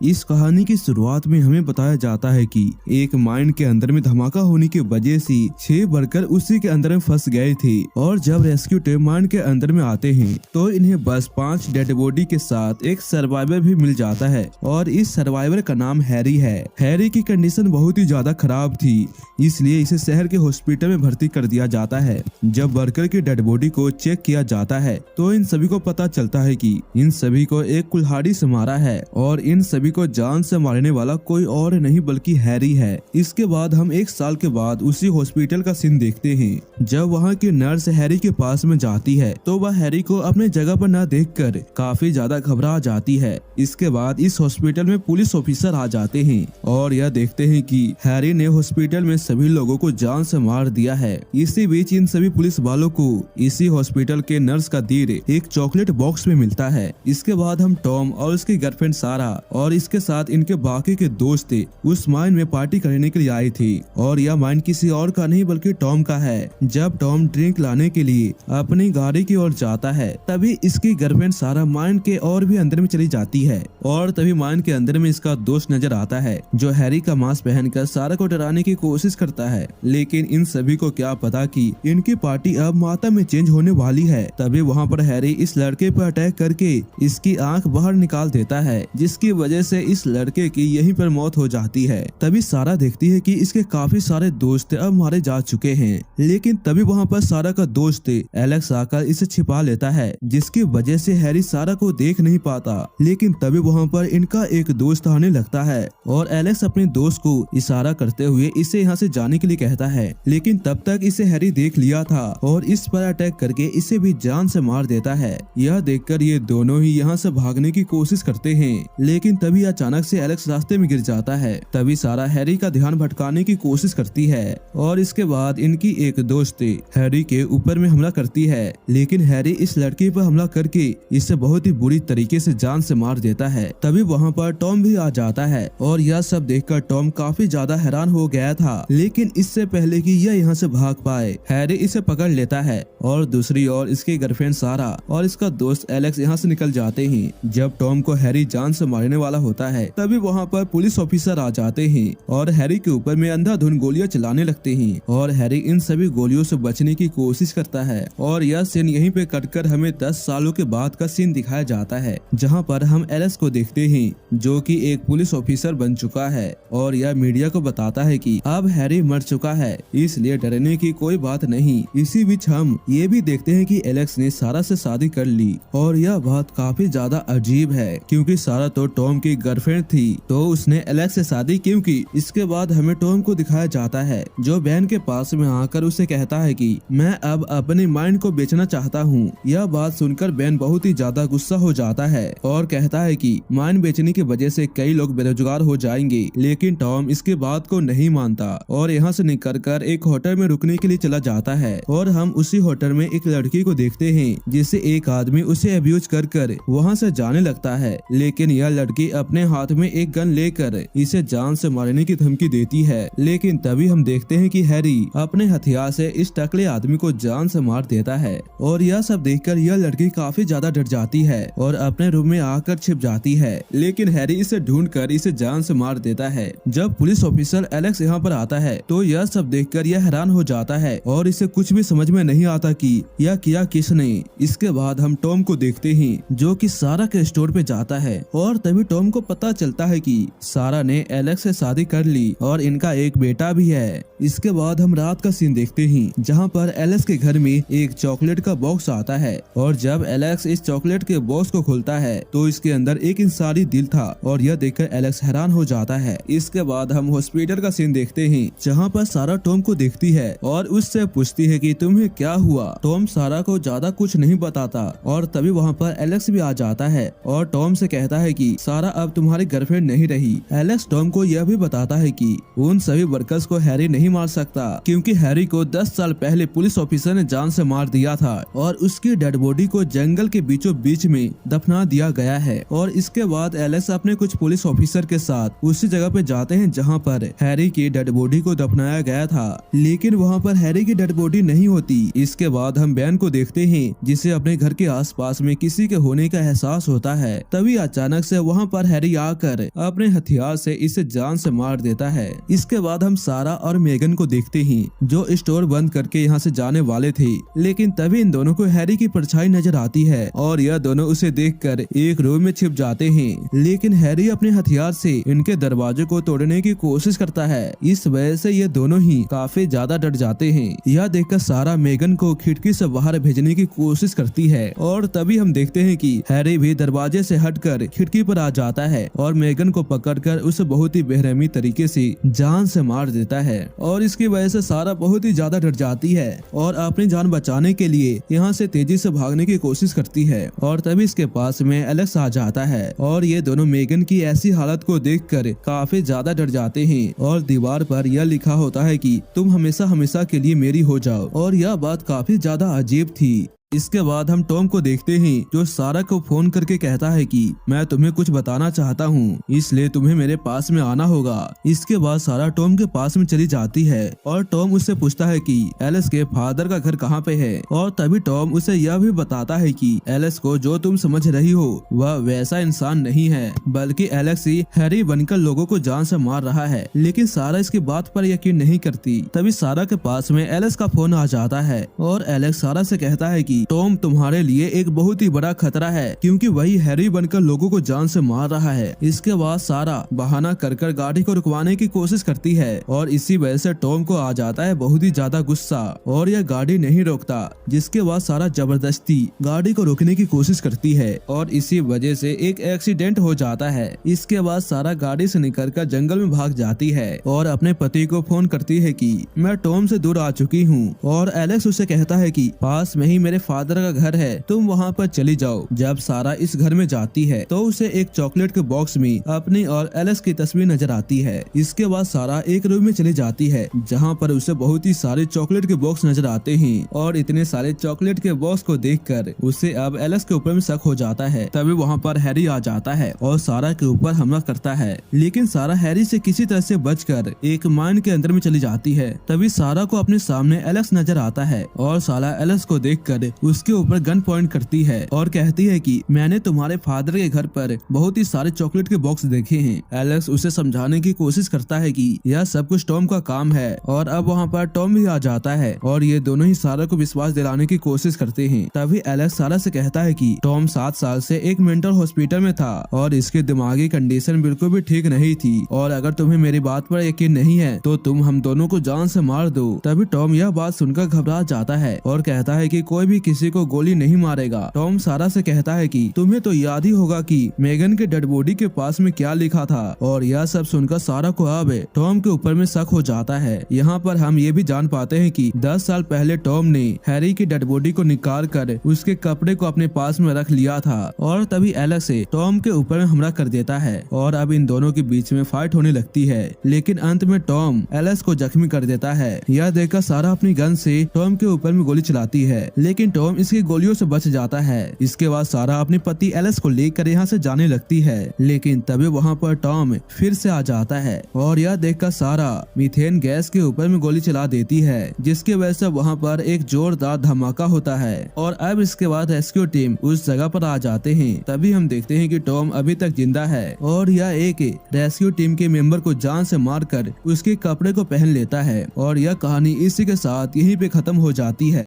इस कहानी की शुरुआत में हमें बताया जाता है कि एक माइन के अंदर में धमाका होने की वजह से 6 वर्कर उसी के अंदर में फंस गए थे और जब रेस्क्यू टीम माइन के अंदर में आते हैं तो इन्हें बस 5 डेड बॉडी के साथ एक सर्वाइवर भी मिल जाता है और इस सर्वाइवर का नाम हैरी है। हैरी की कंडीशन बहुत ही ज्यादा खराब थी, इसलिए इसे शहर के हॉस्पिटल में भर्ती कर दिया जाता है। जब वर्कर की डेड बॉडी को चेक किया जाता है तो इन सभी को पता चलता है कि इन सभी को एक कुल्हाड़ी से मारा है और इन सभी को जान से मारने वाला कोई और नहीं बल्कि हैरी है। इसके बाद हम 1 साल के बाद उसी हॉस्पिटल का सीन देखते हैं। जब वहाँ की नर्स हैरी के पास में जाती है तो वह हैरी को अपने जगह पर न देखकर काफी ज्यादा घबरा जाती है। इसके बाद इस हॉस्पिटल में पुलिस ऑफिसर आ जाते हैं और यह देखते हैं कि हैरी ने हॉस्पिटल में सभी लोगों को जान से मार दिया है। इसी बीच इन सभी पुलिस वालों को इसी हॉस्पिटल के नर्स का दिल एक चॉकलेट बॉक्स में मिलता है। इसके बाद हम टॉम और उसकी गर्लफ्रेंड सारा और इसके साथ इनके बाकी के दोस्त उस माइन में पार्टी करने के लिए आए थे और यह माइन किसी और का नहीं बल्कि टॉम का है। जब टॉम ड्रिंक लाने के लिए अपनी गाड़ी की ओर जाता है तभी इसकी गर्लफ्रेंड सारा माइन के और भी अंदर में चली जाती है और तभी माइन के अंदर में इसका दोस्त नजर आता है जो हैरी का मास्क पहनकर सारा को डराने की कोशिश करता है। लेकिन इन सभी को क्या पता कि इनकी पार्टी अब माता में चेंज होने वाली है। तभी वहाँ पर हैरी इस लड़के पर अटैक करके इसकी आंख बाहर निकाल देता है, जिसकी वजह से इस लड़के की यहीं पर मौत हो जाती है। तभी सारा देखती है कि इसके काफी सारे दोस्त अब मारे जा चुके हैं। लेकिन तभी वहाँ पर सारा का दोस्त एलेक्स आकर इसे छिपा लेता है, जिसकी वजह से हैरी सारा को देख नहीं पाता। लेकिन तभी वहाँ पर इनका एक दोस्त आने लगता है और एलेक्स अपने दोस्त को इशारा करते हुए इसे यहाँ से जाने के लिए कहता है। लेकिन तब तक इसे हैरी देख लिया था और इस पर अटैक करके इसे भी जान से मार देता है। यह देखकर ये दोनों ही यहाँ से भागने की कोशिश करते हैं। लेकिन तभी अचानक से एलेक्स रास्ते में गिर जाता है। तभी सारा हैरी का ध्यान भटकाने की कोशिश करती है और इसके बाद इनकी एक दोस्त हैरी के ऊपर में हमला करती है। लेकिन हैरी इस लड़की पर हमला करके इसे बहुत ही बुरी तरीके से जान से मार देता है। तभी वहाँ पर टॉम भी आ जाता है और यह सब देखकर टॉम काफी ज्यादा हैरान हो गया था। लेकिन इससे पहले कि यह यहाँ से भाग पाए हैरी इसे पकड़ लेता है और दूसरी ओर इसकी गर्लफ्रेंड सारा और इसका दोस्त एलेक्स यहाँ से निकल जाते हैं। जब टॉम को हैरी जान से मारने वाला होता है तभी वहाँ पर पुलिस ऑफिसर आ जाते हैं और हैरी के ऊपर में अंधाधुंध गोलियां चलाने लगते हैं और हैरी इन सभी गोलियों से बचने की कोशिश करता है। और यह सीन यहीं पे कटकर हमें 10 सालों के बाद का सीन दिखाया जाता है, जहाँ पर हम एलेक्स को देखते हैं जो कि एक पुलिस ऑफिसर बन चुका है और यह मीडिया को बताता है कि अब हैरी मर चुका है, इसलिए डरने की कोई बात नहीं। इसी बीच हम ये भी देखते हैं कि एलेक्स ने सारा से शादी कर ली और यह बात काफी ज्यादा अजीब है क्योंकि सारा तो टॉम की गर्लफ्रेंड थी तो उसने एलेक्स से शादी क्यों की। इसके बाद हमें टॉम को दिखाया जाता है जो बैन के पास में आकर उसे कहता है कि मैं अब अपनी माइंड को बेचना चाहता हूँ। यह बात सुनकर बैन बहुत ही ज्यादा गुस्सा हो जाता है और कहता है कि माइंड बेचने की वजह से कई लोग बेरोजगार हो जाएंगे। लेकिन टॉम इसके बात को नहीं मानता और यहाँ से निकल कर एक होटल में रुकने के लिए चला जाता है और हम उसी होटल में एक लड़की को देखते हैं जिसे एक आदमी उसे अब्यूज कर वहाँ से जाने लगता है। लेकिन यह लड़की अपने हाथ में एक गन लेकर इसे जान से मारने की धमकी देती है। लेकिन तभी हम देखते हैं कि हैरी अपने हथियार से इस टकले आदमी को जान से मार देता है और यह सब देखकर यह लड़की काफी ज्यादा डर जाती है और अपने रूम में आकर छिप जाती है। लेकिन हैरी इसे ढूंढकर इसे जान से मार देता है। जब पुलिस ऑफिसर एलेक्स यहाँ पर आता है तो यह सब देखकर यह हैरान हो जाता है और इसे कुछ भी समझ में नहीं आता कि यह किया किसने। इसके बाद हम टॉम को देखते हैं जो कि सारा के स्टोर पे जाता है और तभी टॉम को पता चलता है कि सारा ने एलेक्स से शादी कर ली और इनका एक बेटा भी है। इसके बाद हम रात का सीन देखते हैं जहाँ पर एलेक्स के घर में एक चॉकलेट का बॉक्स आता है और जब एलेक्स इस चॉकलेट के बॉक्स को खोलता है तो इसके अंदर एक इंसानी दिल था और यह देखकर एलेक्स हैरान हो जाता है। इसके बाद हम हॉस्पिटल का सीन देखते हैं जहाँ पर सारा टॉम को देखती है और उससे पूछती है कि तुम्हें क्या हुआ। टॉम सारा को ज्यादा कुछ नहीं बताता और तभी वहाँ पर एलेक्स भी आ जाता है और टॉम से कहता है कि सारा अब तुम्हारी गर्लफ्रेंड नहीं रही। एलेक्स टॉम को यह भी बताता है कि उन सभी वर्कर्स को हैरी नहीं मार सकता क्योंकि हैरी को 10 साल पहले पुलिस ऑफिसर ने जान से मार दिया था और उसकी डेड बॉडी को जंगल के बीचों बीच में दफना दिया गया है। और इसके बाद एलेक्स अपने कुछ पुलिस ऑफिसर के साथ उसी जगह पे जाते हैं जहाँ पर हैरी की डेड बॉडी को दफनाया गया था। लेकिन वहाँ पर हैरी की डेड बॉडी नहीं होती। इसके बाद हम बैन को देखते हैं जिसे अपने घर के आसपास में किसी के होने का एहसास होता है। तभी अचानक से वहाँ पर हैरी आकर अपने हथियार से इसे जान से मार देता है। इसके बाद हम सारा और मेगन को देखते हैं जो स्टोर बंद करके यहाँ से जाने वाले थे, लेकिन तभी इन दोनों को हैरी की परछाई नजर आती है और यह दोनों उसे देखकर एक रूम में छिप जाते हैं। लेकिन हैरी अपने हथियार से इनके दरवाजे को तोड़ने की कोशिश करता है। इस वजह से ये दोनों ही काफी ज्यादा डर जाते हैं। यह देखकर सारा मेगन को खिड़की से बाहर भेजने की कोशिश करती है और तभी हम देखते हैं कि हैरी भी दरवाजे से हटकर खिड़की पर आ जाता है और मेगन को पकड़कर उसे बहुत ही बेरहमी तरीके से जान से मार देता है। और इसकी वजह से सारा बहुत ही ज्यादा डर जाती है और अपनी जान बचाने के लिए यहाँ से तेजी से भागने की कोशिश करती है। और तभी इसके पास में एलेक्स आ जाता है और ये दोनों मेगन की ऐसी हालत को देखकर काफी ज्यादा डर जाते हैं। और दीवार पर यह लिखा होता है कि तुम हमेशा हमेशा के लिए मेरी हो जाओ। और यह बात काफी ज्यादा अजीब थी। इसके बाद हम टॉम को देखते हैं जो सारा को फोन करके कहता है कि मैं तुम्हें कुछ बताना चाहता हूँ, इसलिए तुम्हें मेरे पास में आना होगा। इसके बाद सारा टॉम के पास में चली जाती है और टॉम उससे पूछता है कि एलिस के फादर का घर कहाँ पे है। और तभी टॉम उसे यह भी बताता है कि एलिस को जो तुम समझ रही हो वह वैसा इंसान नहीं है, बल्कि एलेक्स ही हैरी बनकर लोगों को जान से मार रहा है। लेकिन सारा इसकी बात पर यकीन नहीं करती। तभी सारा के पास में एलिस का फोन आ जाता है और एलेक्स सारा से कहता है कि टॉम तुम्हारे लिए एक बहुत ही बड़ा खतरा है, क्योंकि वही हैरी बनकर लोगों को जान से मार रहा है। इसके बाद सारा बहाना कर गाड़ी को रुकवाने की कोशिश करती है और इसी वजह से टॉम को आ जाता है बहुत ही ज्यादा गुस्सा और यह गाड़ी नहीं रोकता। जिसके बाद सारा जबरदस्ती गाड़ी को रोकने की कोशिश करती है और इसी वजह से एक एक्सीडेंट हो जाता है। इसके बाद सारा गाड़ी से निकलकर जंगल में भाग जाती है और अपने पति को फोन करती है कि मैं टॉम से दूर आ चुकी हूँ। और एलेक्स उसे कहता है कि पास में ही मेरे फादर का घर है, तुम वहाँ पर चली जाओ। जब सारा इस घर में जाती है तो उसे एक चॉकलेट के बॉक्स में अपनी और एलेक्स की तस्वीर नजर आती है। इसके बाद सारा एक रूम में चली जाती है जहाँ पर उसे बहुत ही सारे चॉकलेट के बॉक्स नजर आते हैं और इतने सारे चॉकलेट के बॉक्स को देखकर उसे अब एलेक्स के ऊपर में शक हो जाता है। तभी वहाँ पर हैरी आ जाता है और सारा के ऊपर हमला करता है, लेकिन सारा हैरी से किसी तरह से बचकर एक माइन के अंदर में चली जाती है। तभी सारा को अपने सामने एलेक्स नजर आता है और सारा एलेक्स को देखकर उसके ऊपर गन पॉइंट करती है और कहती है कि मैंने तुम्हारे फादर के घर पर बहुत ही सारे चॉकलेट के बॉक्स देखे हैं। एलेक्स उसे समझाने की कोशिश करता है कि यह सब कुछ टॉम का काम है और अब वहाँ पर टॉम भी आ जाता है और ये दोनों ही सारा को विश्वास दिलाने की कोशिश करते हैं। तभी एलेक्स सारा से कहता है कि टॉम 7 साल से एक मेंटल हॉस्पिटल में था और इसकी दिमागी कंडीशन बिल्कुल भी ठीक नहीं थी और अगर तुम्हें मेरी बात पर यकीन नहीं है तो तुम हम दोनों को जान से मार दो। तभी टॉम यह बात सुनकर घबरा जाता है और कहता है कि कोई भी किसी को गोली नहीं मारेगा। टॉम सारा से कहता है कि तुम्हें तो याद ही होगा कि मेगन के डेड बॉडी के पास में क्या लिखा था। और यह सब सुनकर सारा को अब टॉम के ऊपर में शक हो जाता है। यहाँ पर हम ये भी जान पाते हैं कि 10 साल पहले टॉम ने हैरी की डेड बॉडी को निकाल कर उसके कपड़े को अपने पास में रख लिया था और तभी एलेक्स टॉम के ऊपर में हमला कर देता है और अब इन दोनों के बीच में फाइट होने लगती है। लेकिन अंत में टॉम एलेक्स को जख्मी कर देता है। यह देखकर सारा अपनी गन से टॉम के ऊपर में गोली चलाती है, लेकिन टॉम इसकी गोलियों से बच जाता है। इसके बाद सारा अपने पति एलेक्स को लेकर यहाँ से जाने लगती है, लेकिन तभी वहाँ पर टॉम फिर से आ जाता है और यह देखकर सारा मीथेन गैस के ऊपर में गोली चला देती है, जिसकी वजह से वहाँ पर एक जोरदार धमाका होता है। और अब इसके बाद रेस्क्यू टीम उस जगह पर आ जाते हैं। तभी हम देखते हैं कि टॉम अभी तक जिंदा है और यह एक रेस्क्यू टीम के मेंबर को जान से मारकर उसके कपड़े को पहन लेता है। और यह कहानी इसी के साथ यहीं पे खत्म हो जाती है।